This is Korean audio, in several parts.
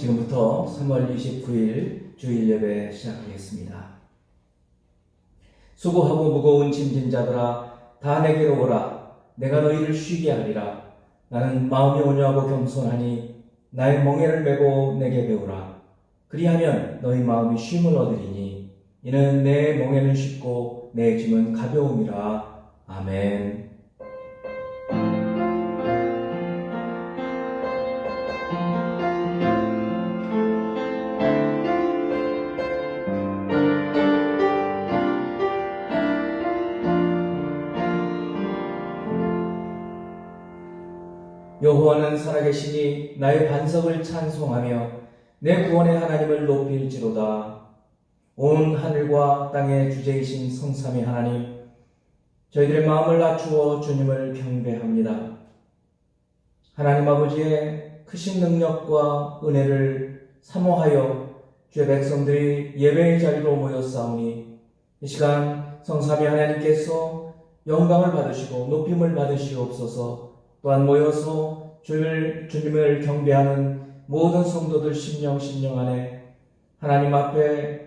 지금부터 3월 29일 주일 예배 시작하겠습니다. 수고하고 무거운 짐진 자들아 다 내게로 오라. 내가 너희를 쉬게 하리라. 나는 마음이 온유하고 겸손하니 나의 멍에를 메고 내게 배우라. 그리하면 너희 마음이 쉼을 얻으리니 이는 내 멍에는 쉽고 내 짐은 가벼움이라. 아멘. 여호와는 살아계시니 나의 반석을 찬송하며 내 구원의 하나님을 높일지로다. 온 하늘과 땅의 주제이신 성삼위 하나님, 저희들의 마음을 낮추어 주님을 경배합니다. 하나님 아버지의 크신 능력과 은혜를 사모하여 주의 백성들이 예배의 자리로 모였사오니 이 시간 성삼위 하나님께서 영광을 받으시고 높임을 받으시옵소서. 또한 모여서 주님을 경배하는 모든 성도들 심령 안에 하나님 앞에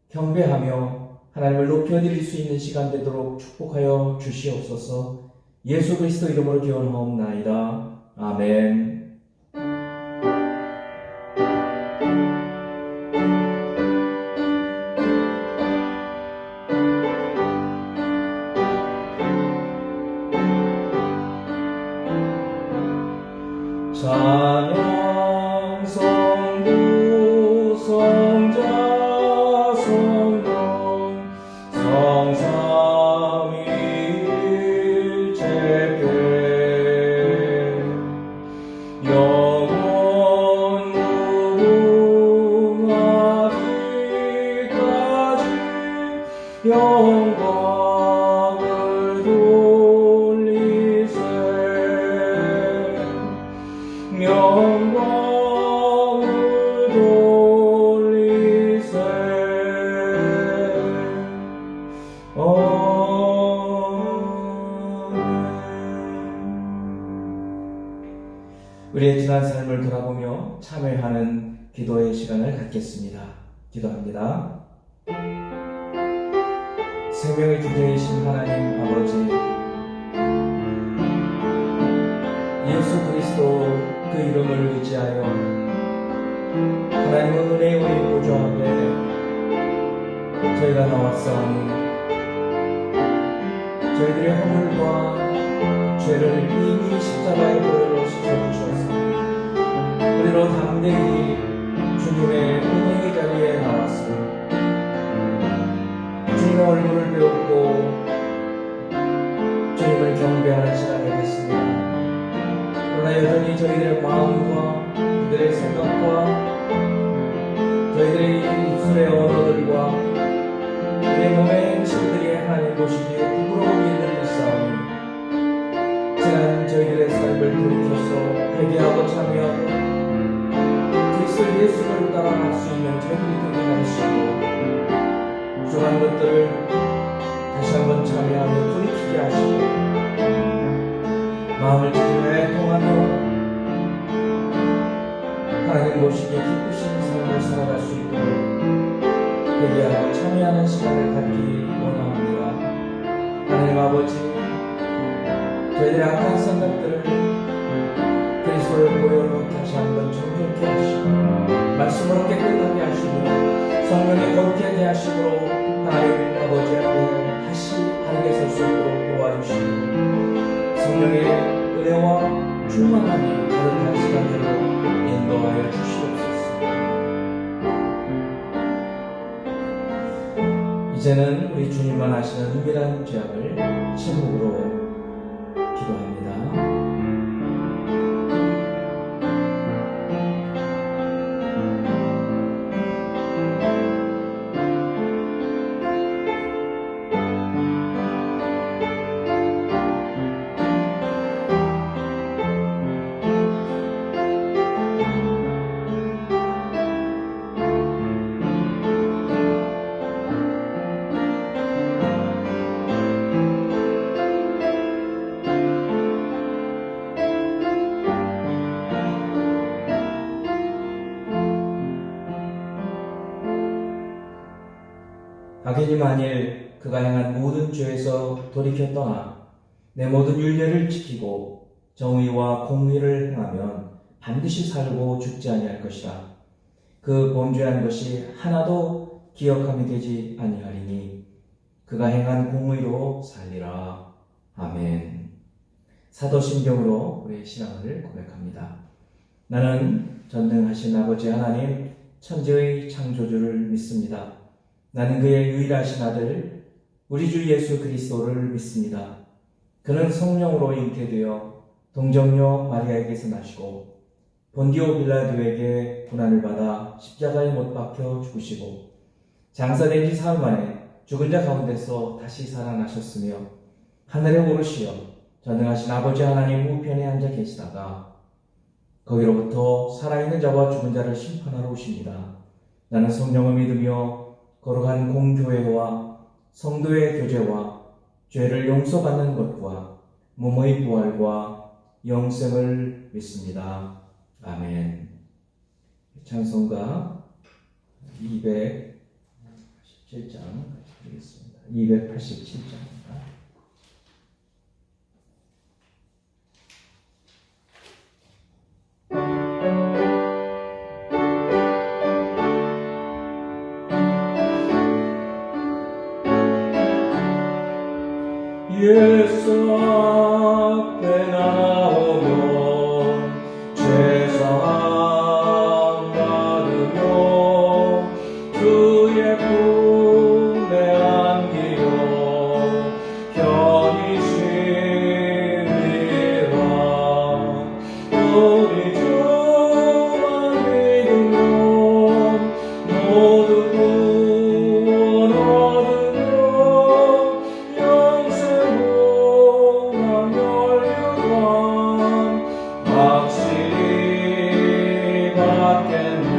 경배하며 하나님을 높여드릴 수 있는 시간 되도록 축복하여 주시옵소서. 예수 그리스도 이름으로 기원하옵나이다. 아멘. 찬양 성부 성자 성령 성삼위일체께 영원 무궁하기까지 영광을 돌리세. 영광을 돌리세. 우리의 지난 삶을 돌아보며 참회하는 기도의 시간을 갖겠습니다. 기도합니다. 생명의 주제이신 하나님 아버지, 예수 그리스도 그 이름을 의지하여 하나님의 은혜의 보좌 앞에 저희가 나왔사오니 저희들의 허물과 죄를 이미 십자가의 보혈로 씻어주셔서 우리로 담대히 주님의 은혜의 자리에 나와서 주님의 얼굴을 배웠고 주님을 경배하는 시간을 갖습니다. 그러나 여전히 저희들의 마음과 그들의 생각과 저희들의 입술의 언어들과 우리의 몸의 행실들이 하나님 보시기에 부끄러움이 들리사오니 지난 저희들의 삶을 돌이켜서 회개하고 참여하고 그리스도 예수를 따라갈 수 있는 저희들이 되게 하시고 부족한 것들을 다시 한번 참여하며 돌이키게 하시고 마음을 통하며 하나님 보시기에 기쁘신 삶을 살아갈 수 있도록 회개하고 참여하는 시간을 갖기 원합니다. 하나님 아버지, 저희들의 악한 생각들을 그리스도의 보혈로 다시 한번 정결케 하시고 말씀으로 깨끗하게 하시고 성령의 거룩하게 하심으로 하나님 아버지 앞에 다시 바르게 설 수 있도록 도와주시고 성령의 은혜와 충만함이 가득한 시간대로 인도하여 주시옵소서. 이제는 우리 주님만 아시는 은밀한 죄악을 침묵으로 기도합니다. 막연히 만일 그가 행한 모든 죄에서 돌이켜 떠나 내 모든 율례를 지키고 정의와 공의를 행하면 반드시 살고 죽지 아니할 것이라. 그 범죄한 것이 하나도 기억함이 되지 아니하리니 그가 행한 공의로 살리라. 아멘. 사도신경으로 우리의 신앙을 고백합니다. 나는 전능하신 아버지 하나님 천지의 창조주를 믿습니다. 나는 그의 유일하신 아들 우리 주 예수 그리스도를 믿습니다. 그는 성령으로 잉태되어 동정녀 마리아에게서 나시고 본디오 빌라도에게 고난을 받아 십자가에 못 박혀 죽으시고 장사된 지 사흘 만에 죽은 자 가운데서 다시 살아나셨으며 하늘에 오르시어 전능하신 아버지 하나님 우편에 앉아 계시다가 거기로부터 살아있는 자와 죽은 자를 심판하러 오십니다. 나는 성령을 믿으며 거룩한 공교회와 성도의 교제와 죄를 용서받는 것과 몸의 부활과 영생을 믿습니다. 아멘. 찬송가 287장 드리겠습니다. 287장입니다. 예수 앞에 나오면 죄사함 받으며 주의 품에 안기려 편히 쉬리라. 우리 주만 믿으면 모두 구원 얻으며 영생 확실히 받겠네.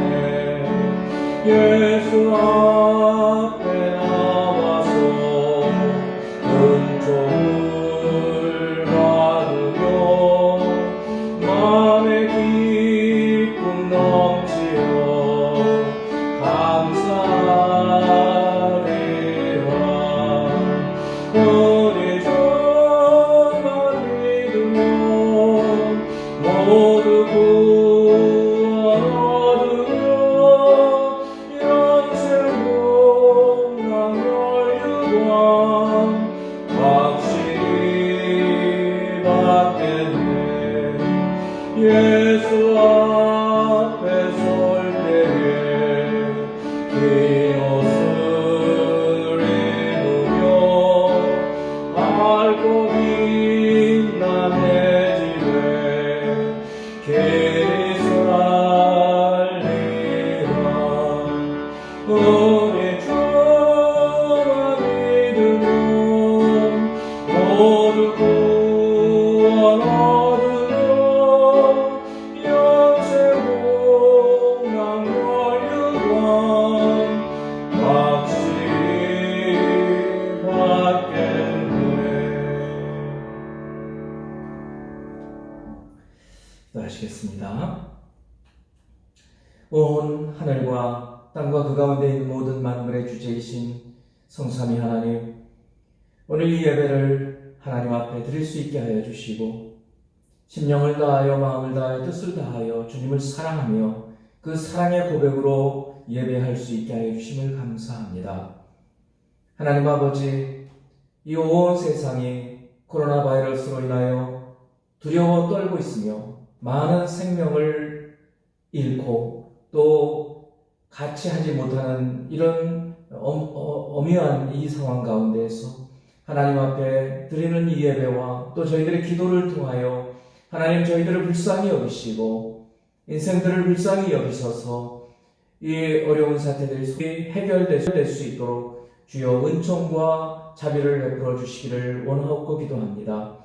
예수 앞에 나와서 은총을 받으며 마음의 기쁨 넘치어 감사하리라. 우리 주만 믿으면 모두 구원 얻으며 영생 영광 멸류관 확실히 받겠네. 예수 앞에 설 때에 긴 옷을 입으며 밝고 빛난 내 집에 길이 살리라. 우리 주만 믿으면 모두 구원 얻으며 영생 영광 멸류관 확실히 받겠네. 기도하시겠습니다. 온 하늘과 땅과 그 가운데 있는 모든 만물의 주제이신 성삼위 하나님, 오늘 이 예배를 하나님 앞에 드릴 수 있게 하여 주시고 심령을 다하여 마음을 다하여 뜻을 다하여 주님을 사랑하며 그 사랑의 고백으로 예배할 수 있게 하여 주심을 감사합니다. 하나님 아버지, 이 온 세상이 코로나 바이러스로 인하여 두려워 떨고 있으며 많은 생명을 잃고 또 같이 하지 못하는 이런 엄연한 이 상황 가운데에서 하나님 앞에 드리는 이 예배와 또 저희들의 기도를 통하여 하나님 저희들을 불쌍히 여기시고 인생들을 불쌍히 여기셔서 이 어려운 사태들이 해결될 수 있도록 주여 은총과 자비를 베풀어 주시기를 원하옵고 기도합니다.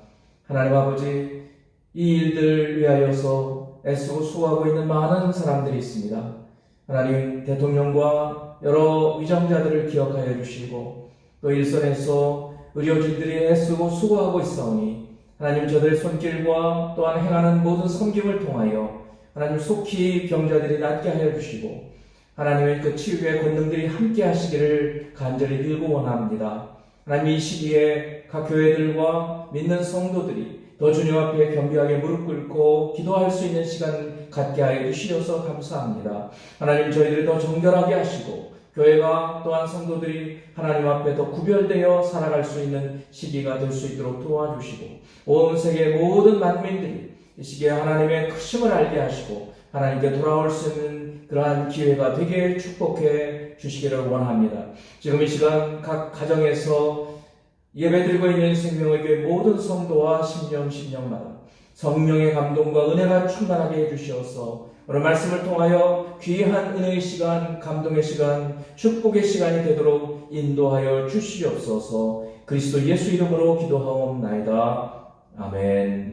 하나님 아버지, 이 일들 위하여서 애쓰고 수고하고 있는 많은 사람들이 있습니다. 하나님, 대통령과 여러 위정자들을 기억하여 주시고 또 일선에서 의료진들이 애쓰고 수고하고 있사오니 하나님 저들의 손길과 또한 행하는 모든 섬김을 통하여 하나님 속히 병자들이 낫게 하여 주시고 하나님의 그 치유의 권능들이 함께 하시기를 간절히 빌고 원합니다. 하나님, 이 시기에 각 교회들과 믿는 성도들이 더 주님 앞에 겸비하게 무릎 꿇고 기도할 수 있는 시간 갖게 하여 주시어서 감사합니다. 하나님, 저희들이 더 정결하게 하시고 교회가 또한 성도들이 하나님 앞에 더 구별되어 살아갈 수 있는 시기가 될 수 있도록 도와주시고, 온 세계 모든 만민들이 이 시기에 하나님의 크심을 알게 하시고 하나님께 돌아올 수 있는 그러한 기회가 되게 축복해 주시기를 원합니다. 지금 이 시간 각 가정에서 예배드리고 있는 생명에게 모든 성도와 심령마다 성령의 감동과 은혜가 충만하게 해주시어서 오늘 말씀을 통하여 귀한 은혜의 시간, 감동의 시간, 축복의 시간이 되도록 인도하여 주시옵소서. 그리스도 예수 이름으로 기도하옵나이다. 아멘.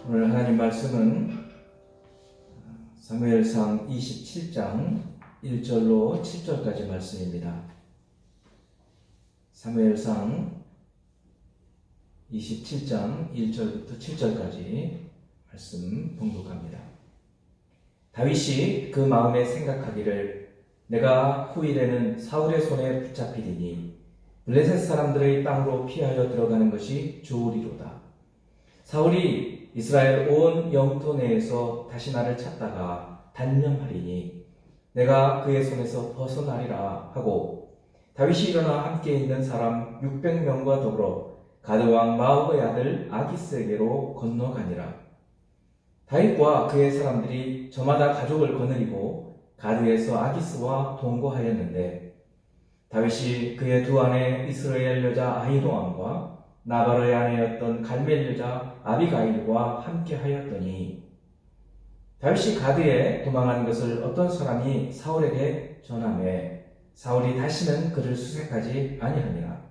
오늘 하나님 말씀은 사무엘상 27장 1절로 7절까지 말씀입니다. 사무엘상 27장 1절부터 7절까지 말씀 봉독합니다. 다윗이 그 마음에 생각하기를 내가 후일에는 사울의 손에 붙잡히리니 블레셋 사람들의 땅으로 피하여 들어가는 것이 좋으리로다. 사울이 이스라엘 온 영토 내에서 다시 나를 찾다가 단념하리니 내가 그의 손에서 벗어나리라 하고, 다윗이 일어나 함께 있는 사람 600명과 더불어 가드왕 마옥의 아들 아기스에게로 건너가니라. 다윗과 그의 사람들이 저마다 가족을 거느리고 가드에서 아기스와 동거하였는데, 다윗이 그의 두 아내 이스라엘 여자 아히노암과 나발의 아내였던 갈멜 여자 아비가일과 함께 하였더니, 다윗이 가드에 도망한 것을 어떤 사람이 사울에게 전하매 사울이 다시는 그를 수색하지 아니하니라.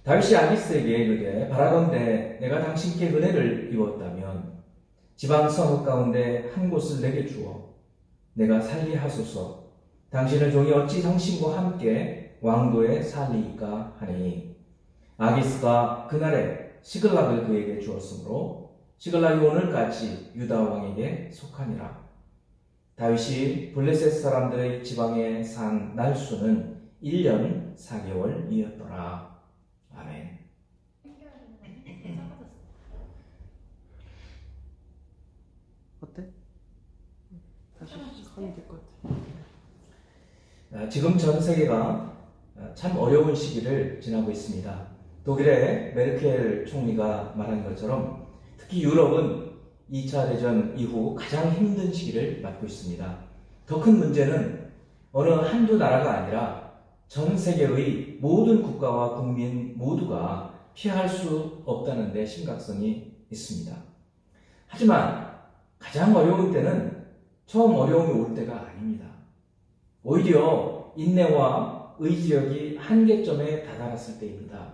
다윗이 아기스에게 이르되 바라건대 내가 당신께 은혜를 입었다면 지방 성읍 가운데 한 곳을 내게 주어 내가 살리하소서. 당신의 종이 어찌 당신과 함께 왕도에 살리이까 하니, 아기스가 그날에 시글락을 그에게 주었으므로 시글락이 오늘까지 유다 왕에게 속하니라. 다윗이 블레셋 사람들의 지방에 산 날수는 1년 4개월이었더라. 아멘. 어때? 다시 하면 될 것 같아. 지금 전 세계가 참 어려운 시기를 지나고 있습니다. 독일의 메르켈 총리가 말한 것처럼 특히 유럽은 2차 대전 이후 가장 힘든 시기를 맞고 있습니다. 더 큰 문제는 어느 한두 나라가 아니라 전 세계의 모든 국가와 국민 모두가 피할 수 없다는 데 심각성이 있습니다. 하지만 가장 어려운 때는 처음 어려움이 올 때가 아닙니다. 오히려 인내와 의지력이 한계점에 다다랐을 때입니다.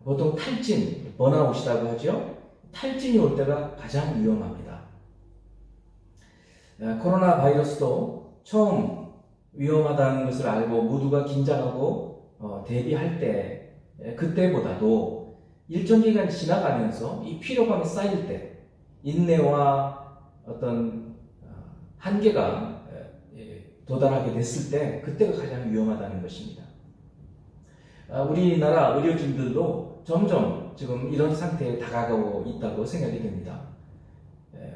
보통 탈진, 번아웃이라고 하죠. 탈진이 올 때가 가장 위험합니다. 코로나 바이러스도 처음 위험하다는 것을 알고 모두가 긴장하고 대비할 때, 그때보다도 일정 기간 지나가면서 이 피로감이 쌓일 때 인내와 어떤 한계가 도달하게 됐을 때 그때가 가장 위험하다는 것입니다. 우리나라 의료진들도 점점 지금 이런 상태에 다가가고 있다고 생각이 됩니다.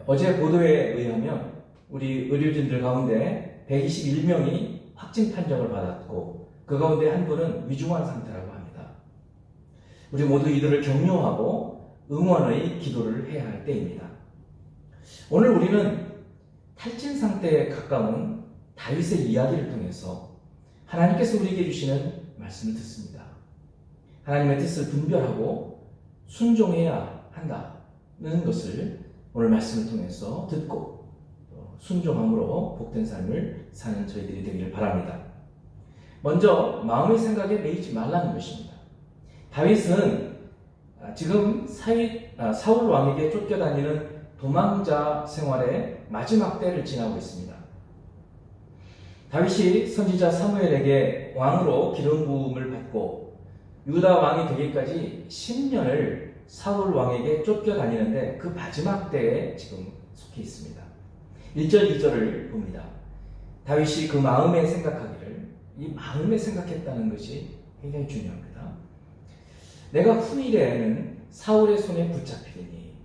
어제 보도에 의하면 우리 의료진들 가운데 121명이 확진 판정을 받았고 그 가운데 한 분은 위중한 상태라고 합니다. 우리 모두 이들을 격려하고 응원의 기도를 해야 할 때입니다. 오늘 우리는 탈진 상태에 가까운 다윗의 이야기를 통해서 하나님께서 우리에게 주시는 말씀을 듣습니다. 하나님의 뜻을 분별하고 순종해야 한다는 것을 오늘 말씀을 통해서 듣고 순종함으로 복된 삶을 사는 저희들이 되기를 바랍니다. 먼저 마음의 생각에 매이지 말라는 것입니다. 다윗은 지금 사울 왕에게 쫓겨다니는 도망자 생활의 마지막 때를 지나고 있습니다. 다윗이 선지자 사무엘에게 왕으로 기름 부음을 받고 유다 왕이 되기까지 10년을 사울 왕에게 쫓겨다니는데 그 마지막 때에 지금 속해 있습니다. 1절, 2절을 봅니다. 다윗이 그 마음에 생각하기를, 이 마음에 생각했다는 것이 굉장히 중요합니다. 내가 후일에는 사울의 손에 붙잡히리니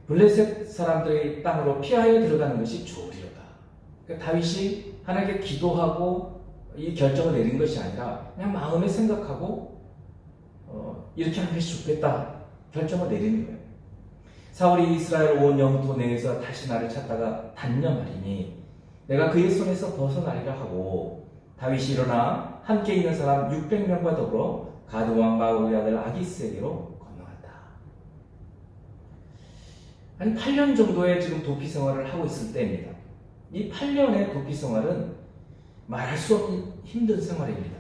블레셋 사람들의 땅으로 피하여 들어가는 것이 좋으리로다. 그러니까 다윗이 하나님께 기도하고 이 결정을 내린 것이 아니라 그냥 마음에 생각하고 이렇게 하는 것이 좋겠다 결정을 내리는 거예요. 사울이 이스라엘 온 영토 내에서 다시 나를 찾다가 단념하리니 내가 그의 손에서 벗어나리라 하고 다윗이 일어나 함께 있는 사람 600명과 더불어 가드왕 마우의 아들 아기스에게로 건너갔다. 한 8년 정도의 지금 도피 생활을 하고 있을 때입니다. 이 8년의 도피 생활은 말할 수 없는 힘든 생활입니다.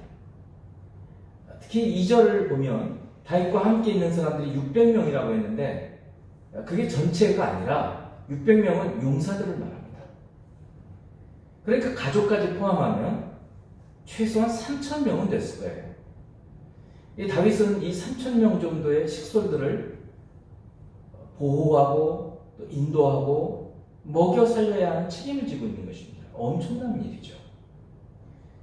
특히 2절을 보면 다윗과 함께 있는 사람들이 600명이라고 했는데 그게 전체가 아니라 600명은 용사들을 말합니다. 그러니까 가족까지 포함하면 최소한 3,000명은 됐을 거예요. 이 다윗은 이 3,000명 정도의 식솔들을 보호하고 또 인도하고 먹여 살려야 하는 책임을 지고 있는 것입니다. 엄청난 일이죠.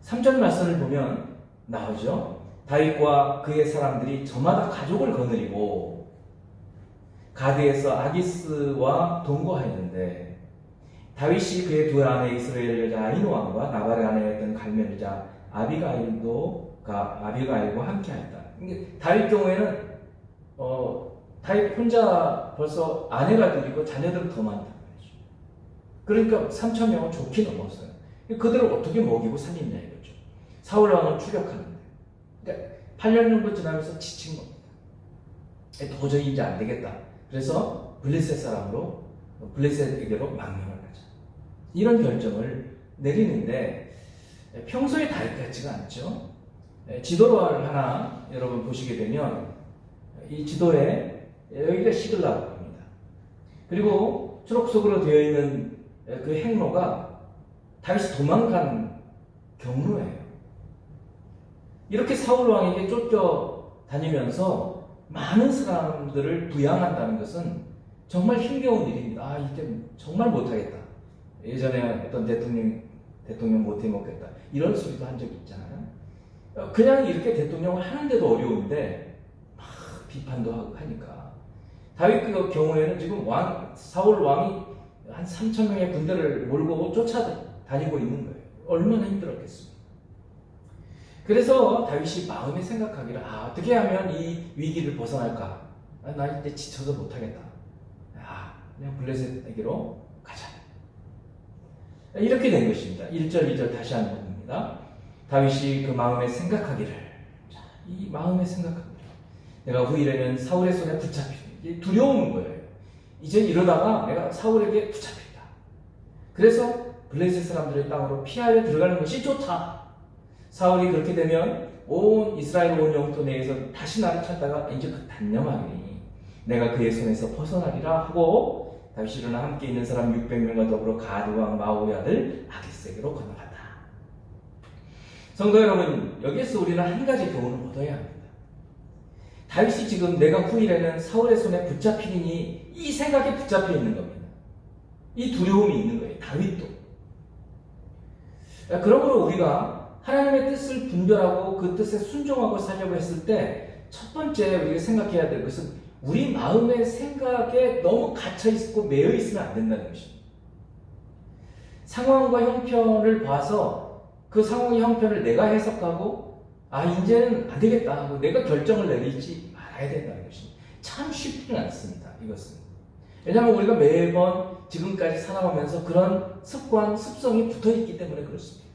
3절 말씀을 보면 나오죠. 다윗과 그의 사람들이 저마다 가족을 거느리고 가드에서 아기스와 동거하였는데 다윗이 그의 두 아내 이스라엘 여자 아히노암과 나발의 아내였던 갈멜 여자 아비가일과 함께하였다. 다윗 경우에는 다윗 혼자 벌써 아내가 들이고 자녀들은 더 많단 말이죠. 그러니까 3,000명은 좋게 넘었어요. 그들을 어떻게 먹이고 살리냐 이거죠. 사울 왕은 추격하는데, 그러니까 8년 정도 지나면서 지친 겁니다. 도저히 이제 안 되겠다. 그래서 블레셋 사람으로 블레셋에게로 망명을 하자. 이런 결정을 내리는데 평소에 다윗 같지가 않죠. 지도를 하나 여러분 보시게 되면 이 지도에 여기가 시글라고 합니다. 그리고 초록색으로 되어 있는 그 행로가 다윗이 도망간 경로예요. 이렇게 사울 왕에게 쫓겨다니면서 많은 사람들을 부양한다는 것은 정말 힘겨운 일입니다. 이때 정말 못하겠다. 예전에 어떤 대통령 못해 먹겠다. 이런 소리도 한 적이 있잖아요. 그냥 이렇게 대통령을 하는데도 어려운데 막 비판도 하고 하니까 다윗 그 경우에는 지금 사울 왕이 한 3,000명의 군대를 몰고 쫓아다니고 있는 거예요. 얼마나 힘들었겠습니까? 그래서 다윗이 마음에 생각하기를 어떻게 하면 이 위기를 벗어날까? 나 이제 지쳐서 못하겠다. 그냥 블레셋에게로 가자. 이렇게 된 것입니다. 1절, 2절 다시 한번 봅니다. 다윗이 그 마음에 생각하기를, 이 마음에 생각하기를, 내가 후일에는 사울의 손에 붙잡히니, 두려운 거예요. 이제 이러다가 내가 사울에게 붙잡힌다. 그래서 블레셋 사람들의 땅으로 피하여 들어가는 것이 좋다. 사울이 그렇게 되면 온 이스라엘 온 영토 내에서 다시 나를 찾다가 이제 그 단념하니 내가 그의 손에서 벗어나리라 하고 다윗이 일어나 함께 있는 사람 600명과 더불어 가드왕 마오의 아들 아기스에게로 건너갔다. 성도 여러분, 여기에서 우리는 한 가지 교훈을 얻어야 합니다. 다윗이 지금 내가 후일에는 사울의 손에 붙잡히니 이 생각에 붙잡혀 있는 겁니다. 이 두려움이 있는 거예요. 다윗도. 그러므로 우리가 하나님의 뜻을 분별하고 그 뜻에 순종하고 살려고 했을 때 첫 번째 우리가 생각해야 될 것은 우리 마음의 생각에 너무 갇혀있고 매여 있으면 안 된다는 것입니다. 상황과 형편을 봐서 그 상황의 형편을 내가 해석하고 이제는 안 되겠다 하고 내가 결정을 내리지 말아야 된다는 것입니다. 참 쉽지는 않습니다. 이것은. 왜냐하면 우리가 매번 지금까지 살아오면서 그런 습성이 붙어있기 때문에 그렇습니다.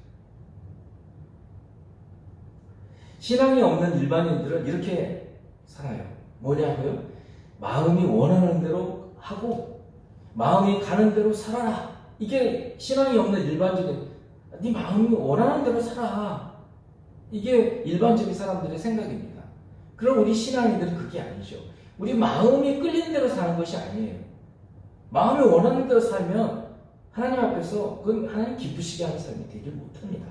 신앙이 없는 일반인들은 이렇게 살아요. 뭐냐고요? 마음이 원하는 대로 하고 마음이 가는 대로 살아라. 이게 신앙이 없는 일반적인 네 마음이 원하는 대로 살아. 이게 일반적인 사람들의 생각입니다. 그럼 우리 신앙인들은 그게 아니죠. 우리 마음이 끌리는 대로 사는 것이 아니에요. 마음이 원하는 대로 살면 하나님 앞에서 그건 하나님 기쁘시게 하는 사람이 되지 못합니다.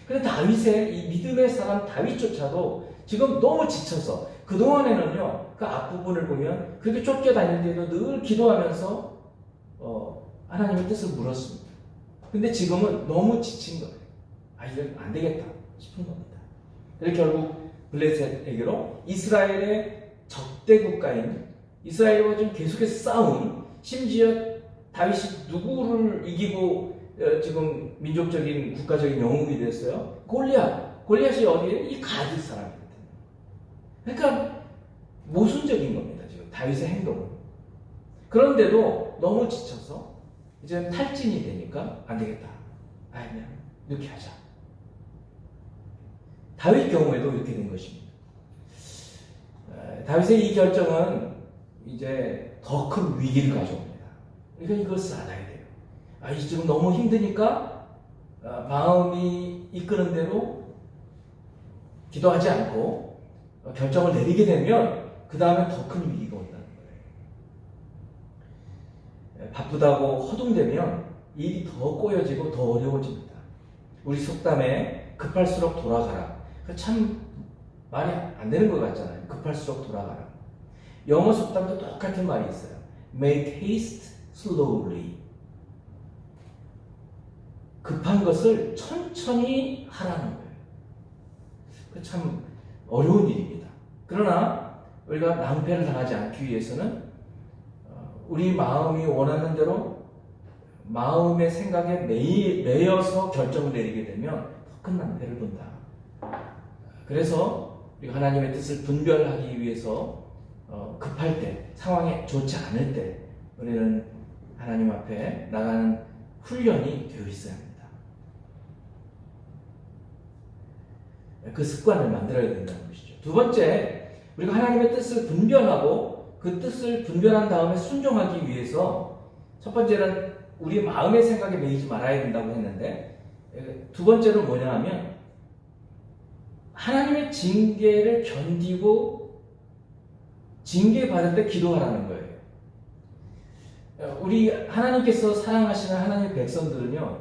그런데 다윗의 이 믿음의 사람 다윗조차도 지금 너무 지쳐서 그동안에는요 그 앞부분을 보면 그렇게 쫓겨다닐 때도 늘 기도하면서 하나님의 뜻을 물었습니다. 근데 지금은 너무 지친 거예요. 이제 안 되겠다 싶은 겁니다. 그래서 결국 블레셋에게로 이스라엘의 적대 국가인 이스라엘과 좀 계속해서 싸운, 심지어 다윗이 누구를 이기고 지금 민족적인 국가적인 영웅이 됐어요? 골리앗이 어디에? 이 가드 사람이거든요. 그러니까 모순적인 겁니다. 지금 다윗의 행동은. 그런데도 너무 지쳐서 이제 탈진이 되니까 안 되겠다. 그냥 이렇게 하자. 다윗 경우에도 이렇게 된 것입니다. 다윗의 이 결정은 이제 더 큰 위기를 가져옵니다. 그러니까 이것을 알아야 돼요. 지금 너무 힘드니까 마음이 이끄는 대로 기도하지 않고 결정을 내리게 되면 그 다음에 더 큰 위기가 온다는 거예요. 바쁘다고 허둥대면 일이 더 꼬여지고 더 어려워집니다. 우리 속담에 급할수록 돌아가라. 참 말이 안 되는 것 같잖아요. 급할수록 돌아가라. 영어 속담도 똑같은 말이 있어요. Make haste slowly. 급한 것을 천천히 하라는 거예요. 참 어려운 일입니다. 그러나 우리가 낭패를 당하지 않기 위해서는 우리 마음이 원하는 대로 마음의 생각에 매여서 결정을 내리게 되면 더 큰 낭패를 본다. 그래서 우리가 하나님의 뜻을 분별하기 위해서 급할 때, 상황이 좋지 않을 때 우리는 하나님 앞에 나가는 훈련이 되어 있어야 합니다. 그 습관을 만들어야 된다는 것이죠. 두 번째, 우리가 하나님의 뜻을 분별하고 그 뜻을 분별한 다음에 순종하기 위해서 첫 번째는 우리 마음의 생각에 매이지 말아야 된다고 했는데 두 번째는 뭐냐 하면 하나님의 징계를 견디고 징계받을 때 기도하라는 거예요. 우리 하나님께서 사랑하시는 하나님의 백성들은요,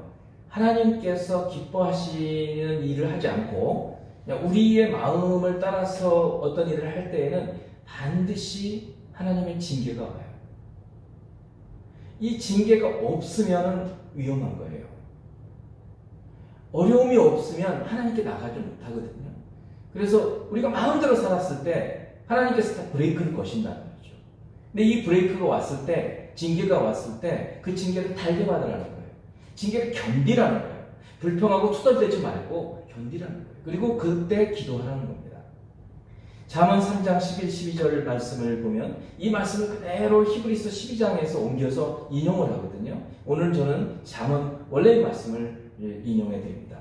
하나님께서 기뻐하시는 일을 하지 않고 우리의 마음을 따라서 어떤 일을 할 때에는 반드시 하나님의 징계가 와요. 이 징계가 없으면 위험한 거예요. 어려움이 없으면 하나님께 나가지 못하거든요. 그래서 우리가 마음대로 살았을 때 하나님께서 다 브레이크를 거신다는 거죠. 근데 이 브레이크가 왔을 때, 징계가 왔을 때 그 징계를 달게 받으라는 거예요. 징계를 견디라는 거예요. 불평하고 투덜대지 말고 견디라는 거예요. 그리고 그때 기도하라는 겁니다. 잠언 3장 11, 12절 말씀을 보면 이 말씀을 그대로 히브리서 12장에서 옮겨서 인용을 하거든요. 오늘 저는 잠언 원래의 말씀을 인용해 드립니다.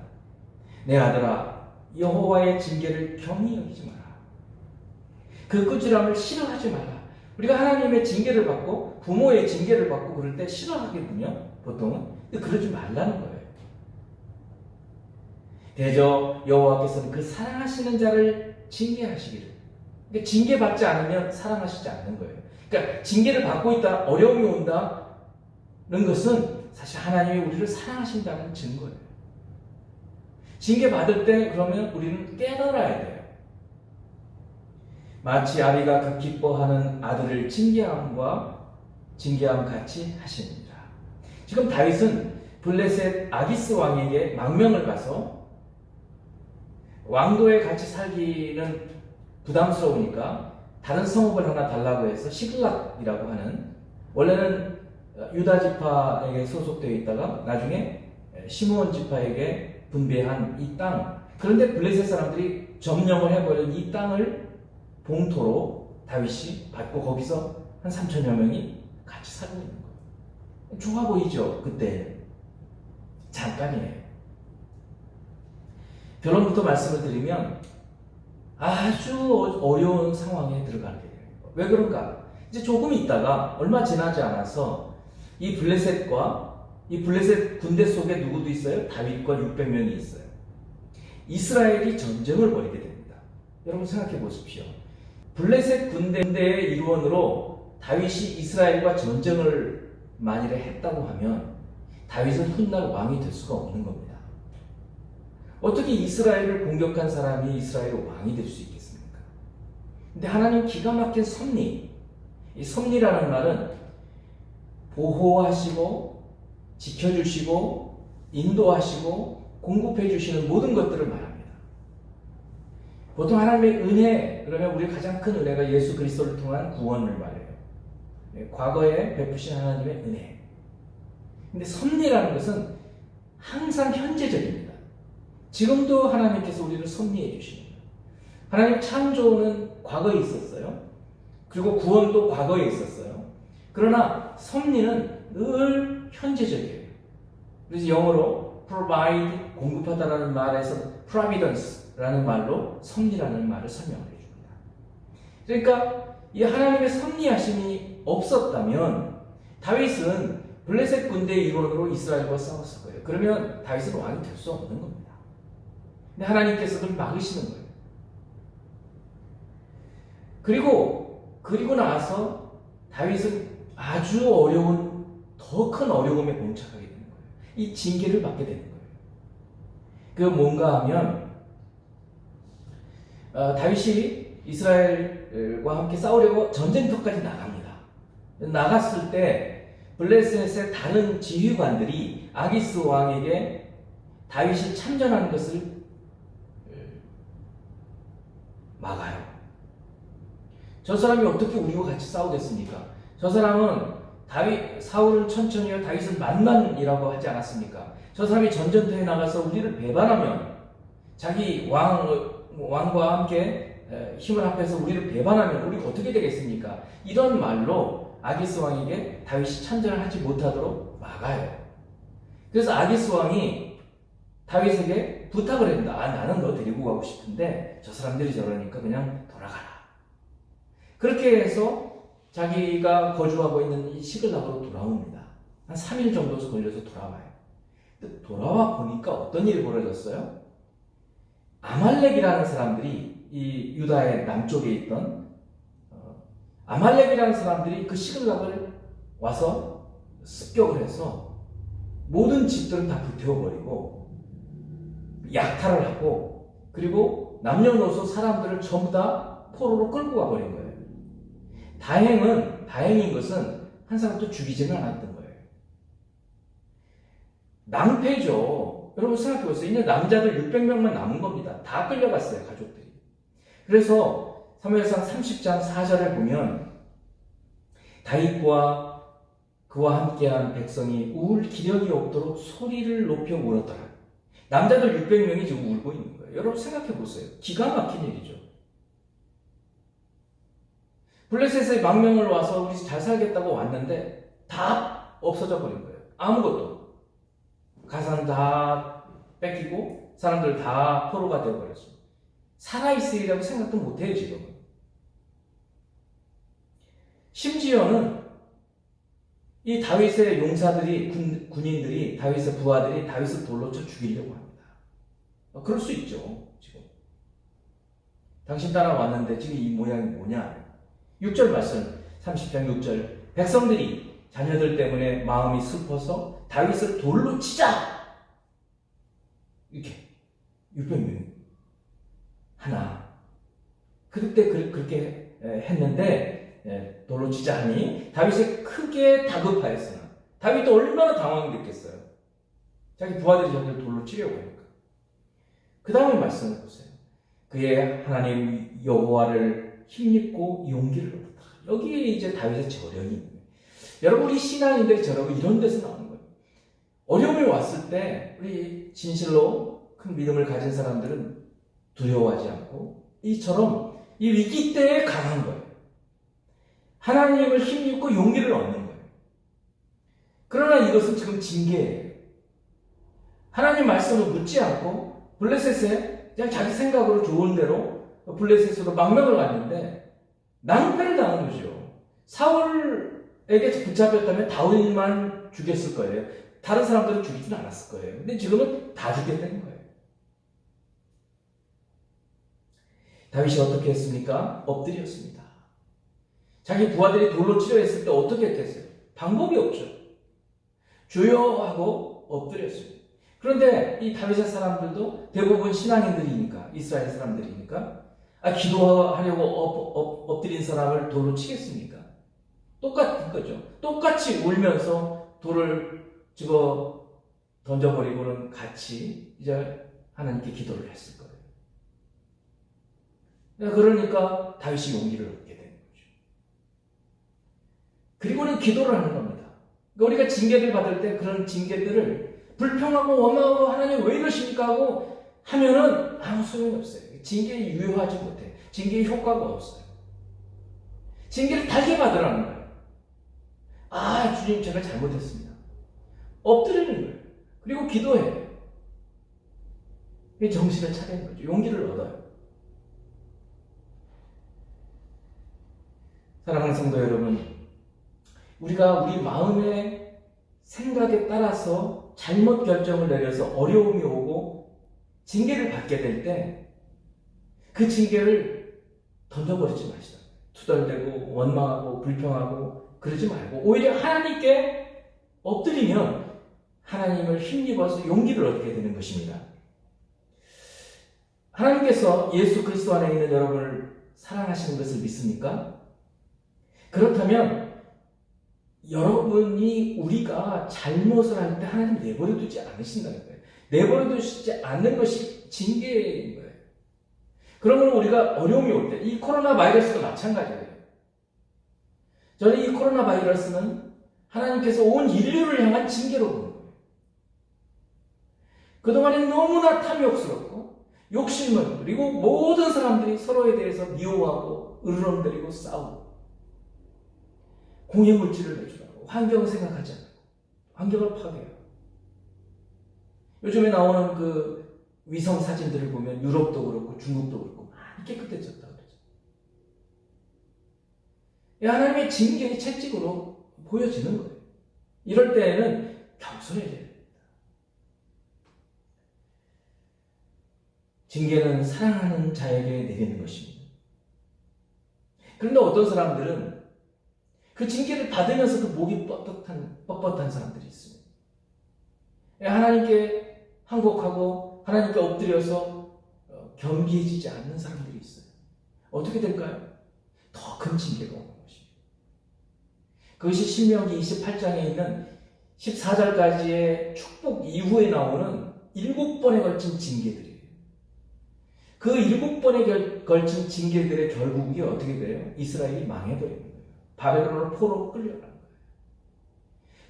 내 아들아, 여호와의 징계를 경히 여기지 마라. 그 꾸지람을 싫어하지 마라. 우리가 하나님의 징계를 받고 부모의 징계를 받고 그럴 때 싫어하거든요. 보통은. 근데 그러지 말라는 거예요. 대저 여호와께서는 그 사랑하시는 자를 징계하시기를. 그러니까 징계받지 않으면 사랑하시지 않는 거예요. 그러니까 징계를 받고 있다, 어려움이 온다는 것은 사실 하나님이 우리를 사랑하신다는 증거예요. 징계받을 때 그러면 우리는 깨달아야 돼요. 마치 아비가 그 기뻐하는 아들을 징계함과 징계함 같이 하십니다. 지금 다윗은 블레셋 아기스 왕에게 망명을 가서 왕도에 같이 살기는 부담스러우니까 다른 성읍을 하나 달라고 해서 시글락이라고 하는, 원래는 유다 지파에게 소속되어 있다가 나중에 시므온 지파에게 분배한 이 땅, 그런데 블레셋 사람들이 점령을 해버린 이 땅을 봉토로 다윗이 받고 거기서 한 3천여 명이 같이 살고 있는 거예요. 좋아 보이죠? 그때 잠깐이에요. 결론부터 말씀을 드리면 아주 어려운 상황에 들어가게 돼요. 왜 그런가? 이제 조금 있다가 얼마 지나지 않아서 이 블레셋 군대 속에 누구도 있어요? 다윗과 600명이 있어요. 이스라엘이 전쟁을 벌이게 됩니다. 여러분 생각해 보십시오. 블레셋 군대의 일원으로 다윗이 이스라엘과 전쟁을 만일에 했다고 하면 다윗은 훗날 왕이 될 수가 없는 겁니다. 어떻게 이스라엘을 공격한 사람이 이스라엘의 왕이 될 수 있겠습니까? 근데 하나님 기가 막힌 섭리, 이 섭리라는 말은 보호하시고 지켜주시고 인도하시고 공급해 주시는 모든 것들을 말합니다. 보통 하나님의 은혜, 그러면 우리 가장 큰 은혜가 예수 그리스도를 통한 구원을 말해요. 과거에 베푸신 하나님의 은혜. 근데 섭리라는 것은 항상 현재적입니다. 지금도 하나님께서 우리를 섭리해 주십니다. 하나님 창조는 과거에 있었어요. 그리고 구원도 과거에 있었어요. 그러나 섭리는 늘 현재적이에요. 그래서 영어로 provide, 공급하다라는 말에서 providence라는 말로 섭리라는 말을 설명을 해줍니다. 그러니까 이 하나님의 섭리하심이 없었다면 다윗은 블레셋 군대의 일원으로 이스라엘과 싸웠을 거예요. 그러면 다윗은 왕이 될 수 없는 겁니다. 근데 하나님께서 그걸 막으시는 거예요. 그리고 나서 다윗은 아주 어려운, 더 큰 어려움에 봉착하게 되는 거예요. 이 징계를 받게 되는 거예요. 그게 뭔가 하면 다윗이 이스라엘과 함께 싸우려고 전쟁터까지 나갑니다. 나갔을 때 블레셋의 다른 지휘관들이 아기스 왕에게 다윗이 참전하는 것을 막아요. 저 사람이 어떻게 우리와 같이 싸우겠습니까? 저 사람은 사울은 천천히요 다윗은 만만이라고 하지 않았습니까? 저 사람이 전쟁터에 나가서 우리를 배반하면, 자기 왕과 함께 힘을 합해서 우리를 배반하면 우리가 어떻게 되겠습니까? 이런 말로 아기스 왕에게 다윗이 참전을 하지 못하도록 막아요. 그래서 아기스 왕이 다윗에게 부탁을 합니다. 나는 너 데리고 가고 싶은데 저 사람들이 저러니까 그냥 돌아가라. 그렇게 해서 자기가 거주하고 있는 이 시글락으로 돌아옵니다. 한 3일 정도 걸려서 돌아와요. 돌아와 보니까 어떤 일이 벌어졌어요? 아말렉이라는 사람들이, 이 유다의 남쪽에 있던 아말렉이라는 사람들이 그 시글락을 와서 습격을 해서 모든 집들은 다 불태워버리고 약탈을 하고, 그리고 남녀노소 사람들을 전부 다 포로로 끌고 가버린 거예요. 다행인 것은 한 사람도 죽이지는 않았던 거예요. 낭패죠. 여러분 생각해보세요. 이제 남자들 600명만 남은 겁니다. 다 끌려갔어요, 가족들이. 그래서 사무엘상 30장 4절에 보면 다윗과 그와 함께한 백성이 울 기력이 없도록 소리를 높여 울었더라. 남자들 600명이 지금 울고 있는 거예요. 여러분 생각해보세요. 기가 막힌 일이죠. 블레셋의 망명을 와서 우리 잘 살겠다고 왔는데 다 없어져 버린 거예요. 아무것도. 가산 다 뺏기고 사람들 다 포로가 되어버렸어요. 살아있으리라고 생각도 못해요, 지금은. 심지어는 이 다윗의 용사들이, 군인들이, 다윗의 부하들이 다윗을 돌로 쳐 죽이려고 합니다. 그럴 수 있죠, 지금. 당신 따라왔는데 지금 이 모양이 뭐냐? 6절 말씀, 30장 6절. 백성들이 자녀들 때문에 마음이 슬퍼서 다윗을 돌로 치자! 이렇게 600명 하나. 그때 그렇게 했는데 돌로 치자 하니 다윗이 크게 다급하였으나, 다윗도 얼마나 당황이 됐겠어요. 자기 부하들이 자기를 돌로 치려고 하니까. 그 다음에 말씀을 보세요. 그의 하나님 여호와를 힘입고 용기를 얻었다. 여기에 이제 다윗의 저력이 있는 거예요. 여러분, 우리 신앙인들이 저력은 이런 데서 나오는 거예요. 어려움이 왔을 때 우리 진실로 큰 믿음을 가진 사람들은 두려워하지 않고 이처럼 이 위기 때에 강한 거예요. 하나님을 힘입고 용기를 얻는 거예요. 그러나 이것은 지금 징계예요. 하나님 말씀을 묻지 않고 블레셋에 그냥 자기 생각으로 좋은 대로 블레셋으로 망명을 갔는데 낭패를 당한 거죠. 사울에게 붙잡혔다면 다윗만 죽였을 거예요. 다른 사람들은 죽이지는 않았을 거예요. 근데 지금은 다 죽였다는 거예요. 다윗이 어떻게 했습니까? 엎드렸습니다. 자기 부하들이 돌로 치려 했을 때 어떻게 했겠어요? 방법이 없죠. 주여 하고 엎드렸습니다. 그런데 이 다윗의 사람들도 대부분 신앙인들이니까, 이스라엘 사람들이니까, 기도하려고 엎드린 사람을 돌로 치겠습니까? 똑같은 거죠. 똑같이 울면서 돌을 집어 던져버리고는 같이 이제 하나님께 기도를 했을 거예요. 그러니까 다윗이 용기를 얻게 되는 거죠. 그리고는 기도를 하는 겁니다. 그러니까 우리가 징계를 받을 때 그런 징계들을 불평하고 원망하고 하나님 왜 이러십니까 하고 하면은 아무 소용이 없어요. 징계에 유효하지 못해. 징계에 효과가 없어요. 징계를 달게 받으라는 거예요. 주님 제가 잘못했습니다. 엎드리는 거예요. 그리고 기도해요. 정신을 차리는 거죠. 용기를 얻어요. 사랑하는 성도 여러분, 우리가 우리 마음의 생각에 따라서 잘못 결정을 내려서 어려움이 오고 징계를 받게 될 때 그 징계를 던져버리지 마시다. 투덜대고 원망하고 불평하고 그러지 말고 오히려 하나님께 엎드리면 하나님을 힘입어서 용기를 얻게 되는 것입니다. 하나님께서 예수 그리스도 안에 있는 여러분을 사랑하시는 것을 믿습니까? 그렇다면 여러분이 우리가 잘못을 할 때 하나님 내버려 두지 않으신다는 거예요. 내버려 두시지 않는 것이 징계인 거예요. 그러면 우리가 어려움이 올 때, 이 코로나 바이러스도 마찬가지예요. 저는 이 코로나 바이러스는 하나님께서 온 인류를 향한 징계로 보는 거예요. 그동안에 너무나 탐욕스럽고 욕심을 그리고 모든 사람들이 서로에 대해서 미워하고 으르렁거리고 싸우고 공해물질을 내주라고 환경을 생각하지 않고 환경을 파괴해요. 요즘에 나오는 그 위성 사진들을 보면 유럽도 그렇고 중국도 그렇고 많이 깨끗해졌다 그러죠. 하나님의 징계의 채찍으로 보여지는 거예요. 이럴 때에는 겸손해져야 됩니다. 징계는 사랑하는 자에게 내리는 것입니다. 그런데 어떤 사람들은 그 징계를 받으면서 그 목이 뻣뻣한 사람들이 있습니다. 하나님께 항복하고 하나님께 엎드려서 겸비해지지 않는 사람들이 있어요. 어떻게 될까요? 더 큰 징계가 오는 것입니다. 그것이 신명기 28장에 있는 14절까지의 축복 이후에 나오는 7번에 걸친 징계들이에요. 그 7번에 걸친 징계들의 결국이 어떻게 돼요? 이스라엘이 망해버리는 거예요. 바벨론으로 포로로 끌려가는 거예요.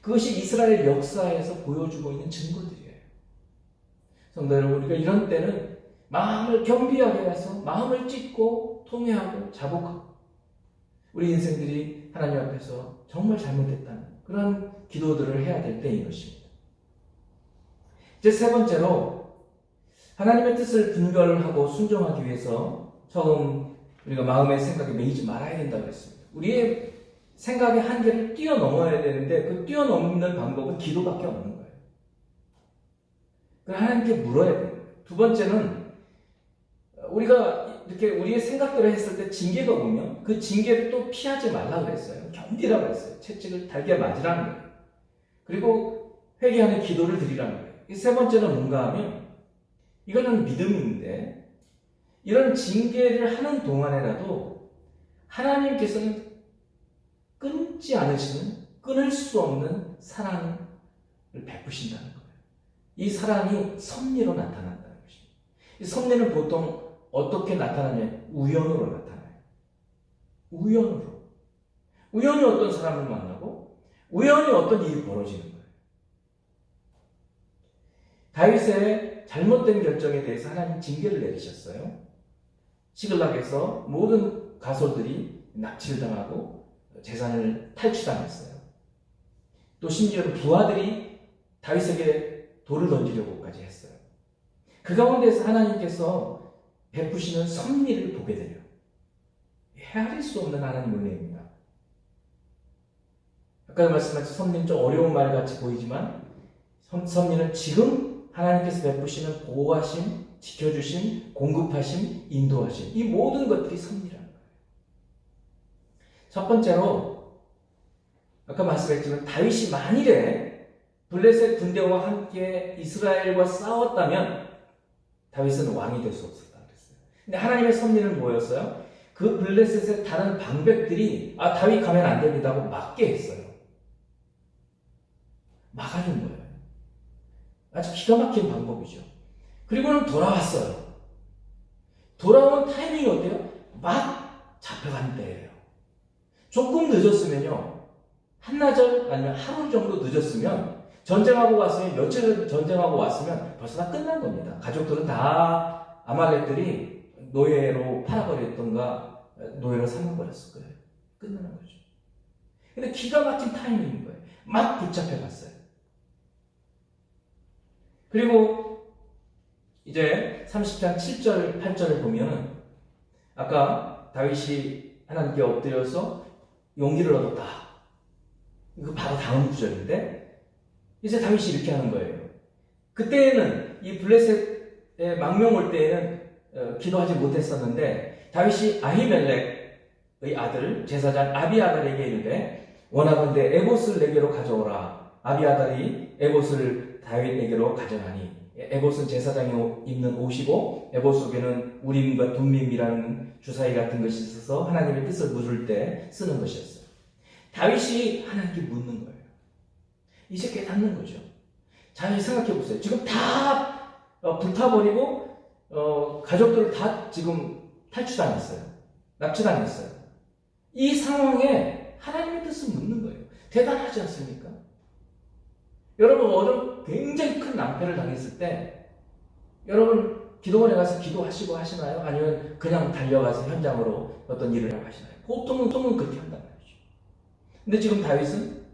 그것이 이스라엘 역사에서 보여주고 있는 증거들이에요. 성도 여러분, 우리가 이런 때는 마음을 겸비하게 해서 마음을 찢고 통회하고 자복하고 우리 인생들이 하나님 앞에서 정말 잘못했다는 그런 기도들을 해야 될 때인 것입니다. 이제 세 번째로 하나님의 뜻을 분별하고 순종하기 위해서 처음 우리가 마음의 생각에 매이지 말아야 된다고 했습니다. 우리의 생각의 한계를 뛰어넘어야 되는데 그 뛰어넘는 방법은 기도밖에 없는 거예요. 하나님께 물어야 돼요. 두 번째는 우리가 이렇게 우리의 생각대로 했을 때 징계가 오면 그 징계를 또 피하지 말라고 그랬어요. 견디라고 했어요. 채찍을 달게 맞으라는 거예요. 그리고 회개하는 기도를 드리라는 거예요. 이 세 번째는 뭔가 하면 이거는 믿음인데 이런 징계를 하는 동안에라도 하나님께서는 끊지 않으시는 끊을 수 없는 사랑을 베푸신다는 거예요. 이 사랑이 섭리로 나타난다는 것입니다. 이 섭리는 보통 어떻게 나타나냐면 우연으로 나타나요. 우연으로. 우연히 어떤 사람을 만나고 우연히 어떤 일이 벌어지는 거예요. 다윗의 잘못된 결정에 대해서 하나님 징계를 내리셨어요. 시글락에서 모든 가솔들이 납치를 당하고 재산을 탈취당했어요. 또 심지어는 부하들이 다윗에게 돌을 던지려고까지 했어요. 그 가운데서 하나님께서 베푸시는 섭리를 보게 되요. 헤아릴 수 없는 하나님의 은혜입니다. 아까 말씀하신 섭리는 좀 어려운 말 같이 보이지만 섭리는 지금 하나님께서 베푸시는 보호하심, 지켜주심, 공급하심, 인도하심 이 모든 것들이 섭리라는 거예요. 첫 번째로 아까 말씀했지만 다윗이 만일에 블레셋 군대와 함께 이스라엘과 싸웠다면 다윗은 왕이 될 수 없었다 그랬어요. 근데 하나님의 섭리는 뭐였어요? 그 블레셋의 다른 방백들이 다윗 가면 안 됩니다 하고 막게 했어요. 막아준 거예요. 아주 기가 막힌 방법이죠. 그리고는 돌아왔어요. 돌아온 타이밍이 어때요? 막 잡혀간 때예요. 조금 늦었으면요, 한나절 아니면 하루 정도 늦었으면, 전쟁하고 왔으면, 며칠 전쟁하고 왔으면 벌써 다 끝난 겁니다. 가족들은 다 아말렉들이 노예로 팔아버렸던가 노예로 삼아버렸을 거예요. 끝나는 거죠. 근데 기가 막힌 타이밍인 거예요. 막 붙잡혀 갔어요. 그리고 이제 30장 7절, 8절을 보면은 아까 다윗이 하나님께 엎드려서 용기를 얻었다. 이거 바로 다음 구절인데 이제 다윗이 이렇게 하는 거예요. 그때는 이 블레셋의 망명 올 때에는 기도하지 못했었는데 다윗이 아히멜렉의 아들 제사장 아비아달에게 이르되 원하건대 에봇을 내게로 가져오라. 아비아달이 에봇을 다윗에게로 가져가니 에봇은 제사장이 입는 옷이고 에봇 속에는 우림과 둠밈이라는 주사위 같은 것이 있어서 하나님의 뜻을 물을 때 쓰는 것이었어요. 다윗이 하나님께 묻는 거예요. 이제 깨닫는 거죠. 잘 생각해 보세요. 지금 다 불타버리고 가족들을 다 지금 탈취당했어요. 납치당했어요. 이 상황에 하나님의 뜻을 묻는 거예요. 대단하지 않습니까? 여러분 어느 굉장히 큰 낭패를 당했을 때 여러분 기도원에 가서 기도하시고 하시나요? 아니면 그냥 달려가서 현장으로 어떤 일을 하시나요? 보통은 그렇게 한단 말이죠. 근데 지금 다윗은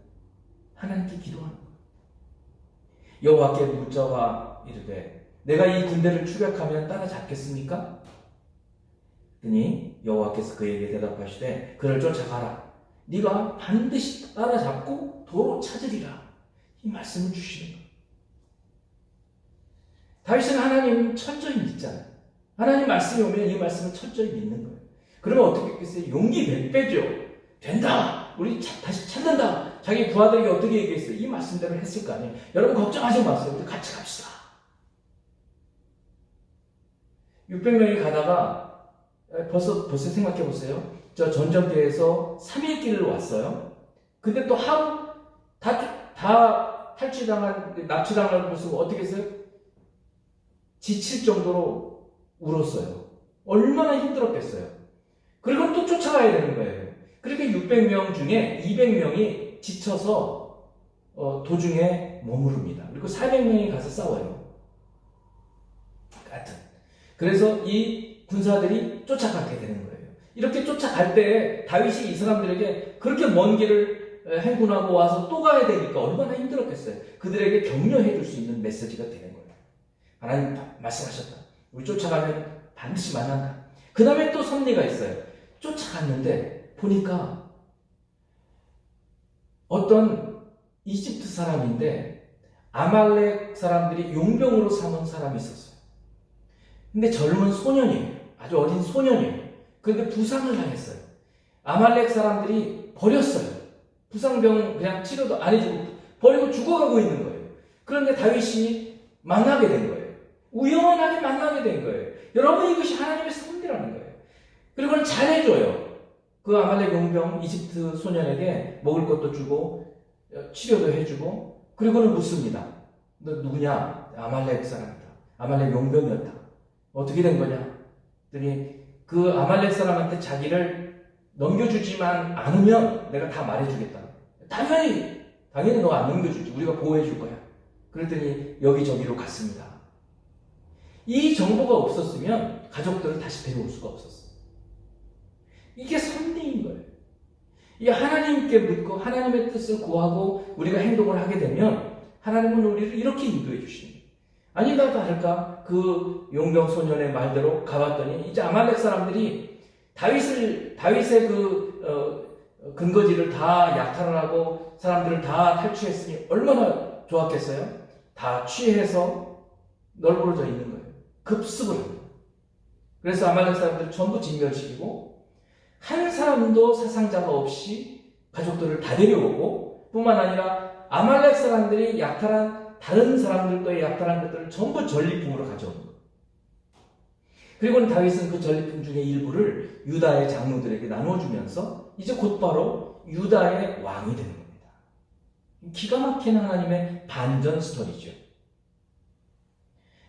하나님께 기도하는 거예요. 여호와께 묻자와 이르되 내가 이 군대를 추격하면 따라잡겠습니까? 그러니 여호와께서 그에게 대답하시되 그를 쫓아가라. 네가 반드시 따라잡고 도로 찾으리라. 이 말씀을 주시는 거예요. 다윗은 하나님 철저히 믿잖아요. 하나님 말씀이 오면 이 말씀을 철저히 믿는 거예요. 그러면 어떻게 했겠어요? 용기 100배죠. 된다! 우리 다시 찾는다! 자기 부하들에게 어떻게 얘기했어요? 이 말씀대로 했을 거 아니에요. 여러분 걱정하지 마세요. 우리 같이 갑시다. 600명이 가다가 벌써 생각해 보세요. 저 전쟁터에서 3일 길을 왔어요. 근데 또 하루 다 납치당한 모습을 어떻게 했어요? 지칠 정도로 울었어요. 얼마나 힘들었겠어요. 그리고 또 쫓아가야 되는 거예요. 그렇게 600명 중에 200명이 지쳐서 도중에 머무릅니다. 그리고 400명이 가서 싸워요. 그래서 이 군사들이 쫓아가게 되는 거예요. 이렇게 쫓아갈 때 다윗이 이 사람들에게 그렇게 먼 길을 행군하고 와서 또 가야 되니까 얼마나 힘들었겠어요. 그들에게 격려해 줄 수 있는 메시지가 되는 거예요. 하나님 말씀하셨다. 우리 쫓아가면 반드시 만난다. 그 다음에 또 섭리가 있어요. 쫓아갔는데 보니까 어떤 이집트 사람인데 아말렉 사람들이 용병으로 삼은 사람이 있었어요. 근데 젊은 소년이에요. 아주 어린 소년이에요. 그런데 부상을 당했어요. 아말렉 사람들이 버렸어요. 부상병 그냥 치료도 안 해주고 버리고 죽어가고 있는 거예요. 그런데 다윗이 만나게 된 거예요. 우연하게 만나게 된 거예요. 여러분 이것이 하나님의 섭리라는 거예요. 그리고는 잘해줘요. 그 아말렉 용병 이집트 소년에게 먹을 것도 주고 치료도 해주고 그리고는 묻습니다. 너 누구냐? 아말렉 사람이다. 아말렉 용병이었다. 어떻게 된 거냐? 그랬더니 그 아말렉 사람한테 자기를 넘겨주지만 않으면 내가 다 말해주겠다. 당연히 너 안 넘겨주지. 우리가 보호해줄 거야. 그랬더니 여기저기로 갔습니다. 이 정보가 없었으면 가족들을 다시 데려올 수가 없었어요. 이게 섭리인 거예요. 이 하나님께 묻고 하나님의 뜻을 구하고 우리가 행동을 하게 되면 하나님은 우리를 이렇게 인도해 주시는 거예요. 아니다 다를까 그 용병 소년의 말대로 가봤더니 이제 아말렉 사람들이 다윗의 근거지를 다 약탈을 하고 사람들을 다 탈취했으니 얼마나 좋았겠어요? 다 취해서 널브러져 있는 거예요. 급습을 합니다. 그래서 아말렉 사람들을 전부 진멸시키고 한 사람도 사상자가 없이 가족들을 다 데려오고 뿐만 아니라 아말렉 사람들이 약탈한 다른 사람들과의 약탈한 것들을 전부 전리품으로 가져온 거예요. 그리고는 다윗은 그 전리품 중에 일부를 유다의 장로들에게 나눠주면서 이제 곧바로 유다의 왕이 되는 겁니다. 기가 막힌 하나님의 반전 스토리죠.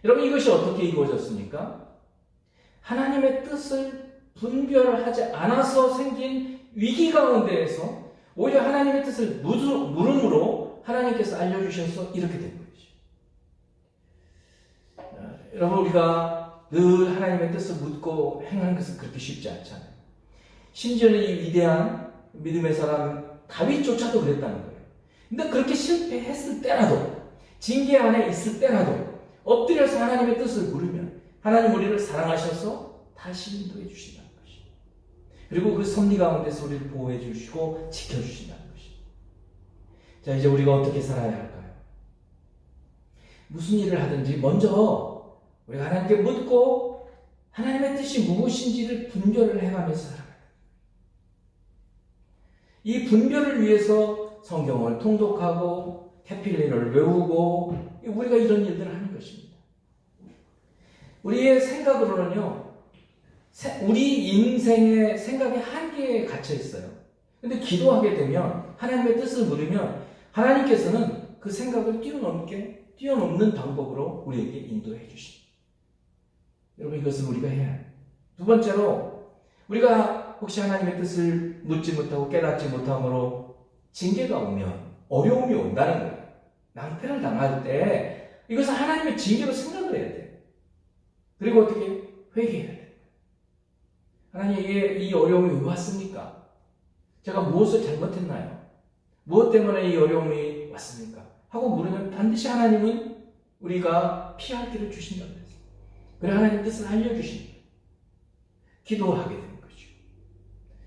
여러분, 이것이 어떻게 이루어졌습니까? 하나님의 뜻을 분별하지 않아서 생긴 위기 가운데에서 오히려 하나님의 뜻을 물음으로 하나님께서 알려주셔서 이렇게 된 거죠. 여러분, 우리가 늘 하나님의 뜻을 묻고 행하는 것은 그렇게 쉽지 않잖아요. 심지어는 이 위대한 믿음의 사람 다윗조차도 그랬다는 거예요. 근데 그렇게 실패했을 때라도, 징계 안에 있을 때라도 엎드려서 하나님의 뜻을 물으면 하나님 우리를 사랑하셔서 다시 인도해 주신다는 것입니다. 그리고 그 섭리 가운데서 우리를 보호해 주시고 지켜주신다는 것입니다. 자, 이제 우리가 어떻게 살아야 할까요? 무슨 일을 하든지 먼저 우리가 하나님께 묻고 하나님의 뜻이 무엇인지를 분별을 해가면서 살아가요. 이 분별을 위해서 성경을 통독하고 테필린을 외우고 우리가 이런 일들을 하는 것입니다. 우리의 생각으로는요, 우리 인생의 생각이 한계에 갇혀 있어요. 근데 기도하게 되면 하나님의 뜻을 물으면 하나님께서는 그 생각을 뛰어넘는 방법으로 우리에게 인도해 주십니다. 여러분, 이것을 우리가 해야 해요. 두 번째로, 우리가 혹시 하나님의 뜻을 묻지 못하고 깨닫지 못함으로 징계가 오면, 어려움이 온다는 거예요. 낭패를 당할 때 이것을 하나님의 징계로 생각을 해야 돼요. 그리고 어떻게? 회개해야 돼요. 하나님, 이 어려움이 왜 왔습니까? 제가 무엇을 잘못했나요? 무엇 때문에 이 어려움이 왔습니까? 하고 물으면 반드시 하나님은 우리가 피할 길을 주신다고 했어요. 그래, 하나님 뜻을 알려주신 거예요. 기도하게 되는 거죠.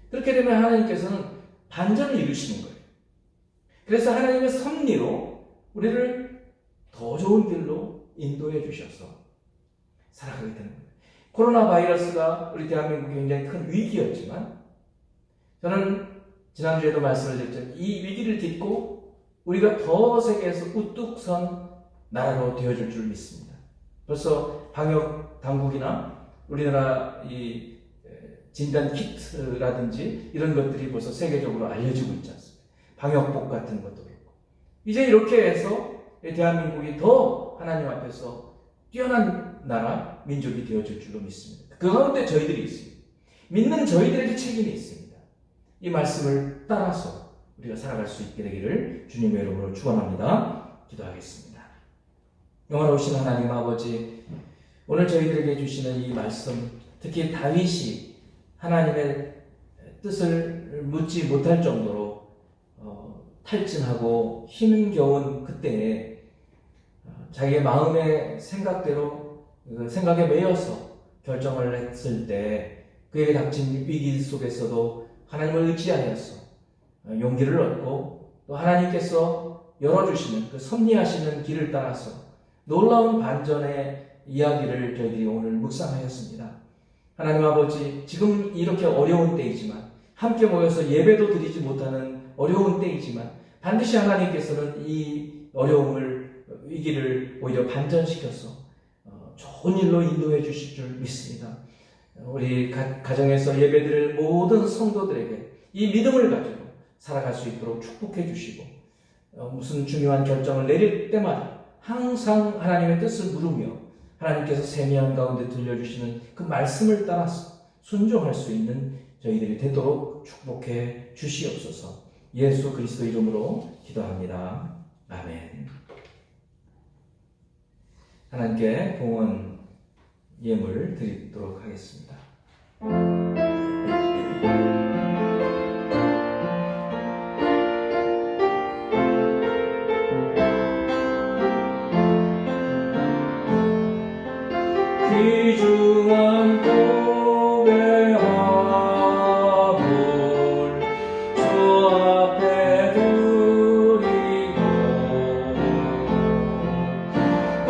그렇게 되면 하나님께서는 반전을 이루시는 거예요. 그래서 하나님의 섭리로 우리를 더 좋은 길로 인도해 주셔서 살아가게 되는 거예요. 코로나 바이러스가 우리 대한민국에 굉장히 큰 위기였지만, 저는 지난주에도 말씀을 드렸죠. 이 위기를 딛고 우리가 더 세계에서 우뚝 선 나라로 되어줄 줄 믿습니다. 벌써 방역 당국이나 우리나라 이 진단 키트라든지 이런 것들이 벌써 세계적으로 알려지고 있지 않습니까? 방역복 같은 것도 그렇고. 이제 이렇게 해서 대한민국이 더 하나님 앞에서 뛰어난 나라, 민족이 되어질 줄로 믿습니다. 그 가운데 저희들이 있습니다. 믿는 저희들에게 책임이 있습니다. 이 말씀을 따라서 우리가 살아갈 수 있게 되기를 주님의 이름으로 축원합니다. 기도하겠습니다. 영원하신 하나님 아버지, 오늘 저희들에게 주시는 이 말씀, 특히 다윗이 하나님의 뜻을 묻지 못할 정도로 탈진하고 힘겨운 그때에 자기의 마음의 생각대로 생각에 매여서 결정을 했을 때 그에게 닥친 위기 속에서도 하나님을 의지하여서 용기를 얻고 또 하나님께서 열어주시는 그 섭리하시는 길을 따라서 놀라운 반전의 이야기를 저희들이 오늘 묵상하였습니다. 하나님 아버지, 지금 이렇게 어려운 때이지만, 함께 모여서 예배도 드리지 못하는 어려운 때이지만 반드시 하나님께서는 이 어려움을, 위기를 오히려 반전시켜서 좋은 일로 인도해 주실 줄 믿습니다. 우리 가정에서 예배드릴 모든 성도들에게 이 믿음을 가지고 살아갈 수 있도록 축복해 주시고, 무슨 중요한 결정을 내릴 때마다 항상 하나님의 뜻을 물으며 하나님께서 세미한 가운데 들려주시는 그 말씀을 따라서 순종할 수 있는 저희들이 되도록 축복해 주시옵소서. 예수 그리스도 이름으로 기도합니다. 아멘. 하나님께 봉헌 예물 드리도록 하겠습니다. 귀중한 고백함을 주 앞에 드리고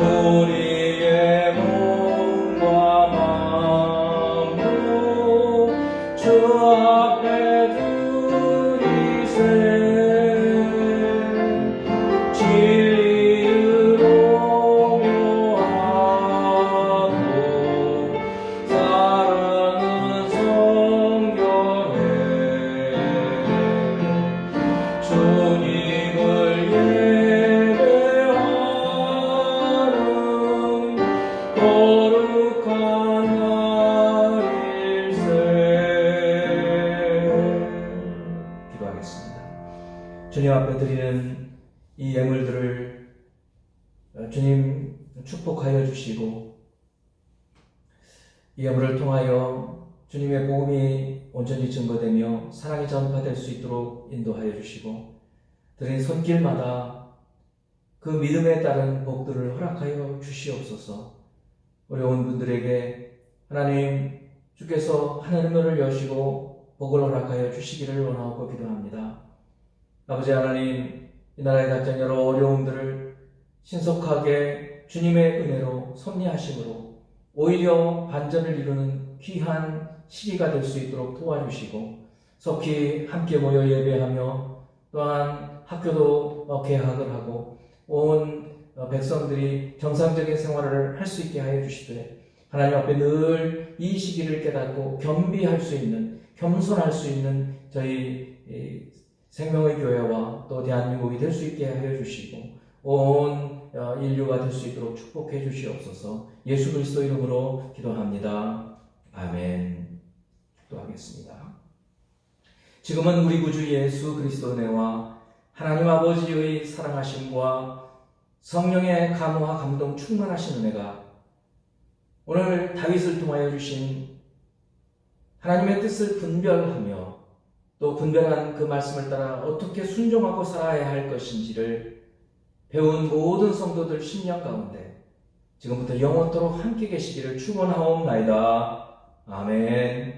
우리의 몸과 마음도 오늘 드리는 이 예물들을 주님 축복하여 주시고 이 예물을 통하여 주님의 복음이 온전히 증거되며 사랑이 전파될 수 있도록 인도하여 주시고 드린 손길마다 그 믿음에 따른 복들을 허락하여 주시옵소서. 어려운 분들에게 하나님 주께서 하늘문을 여시고 복을 허락하여 주시기를 원하고 기도합니다. 아버지 하나님, 이 나라의 각종 여러 어려움들을 신속하게 주님의 은혜로 섭리하심으로 오히려 반전을 이루는 귀한 시기가 될 수 있도록 도와주시고 속히 함께 모여 예배하며 또한 학교도 개학을 하고 온 백성들이 정상적인 생활을 할 수 있게 하여 주시되 하나님 앞에 늘 이 시기를 깨닫고 겸비할 수 있는, 겸손할 수 있는 저희 생명의 교회와 또 대한민국이 될 수 있게 하여 주시고 온 인류가 될 수 있도록 축복해 주시옵소서. 예수 그리스도 이름으로 기도합니다. 아멘. 기도하겠습니다. 지금은 우리 구주 예수 그리스도 은혜와 하나님 아버지의 사랑하심과 성령의 감화와 감동 충만하신 은혜가 오늘 다윗을 통하여 주신 하나님의 뜻을 분별하며 또 분별한 그 말씀을 따라 어떻게 순종하고 살아야 할 것인지를 배운 모든 성도들 심령 가운데 지금부터 영원토록 함께 계시기를 축원하옵나이다. 아멘.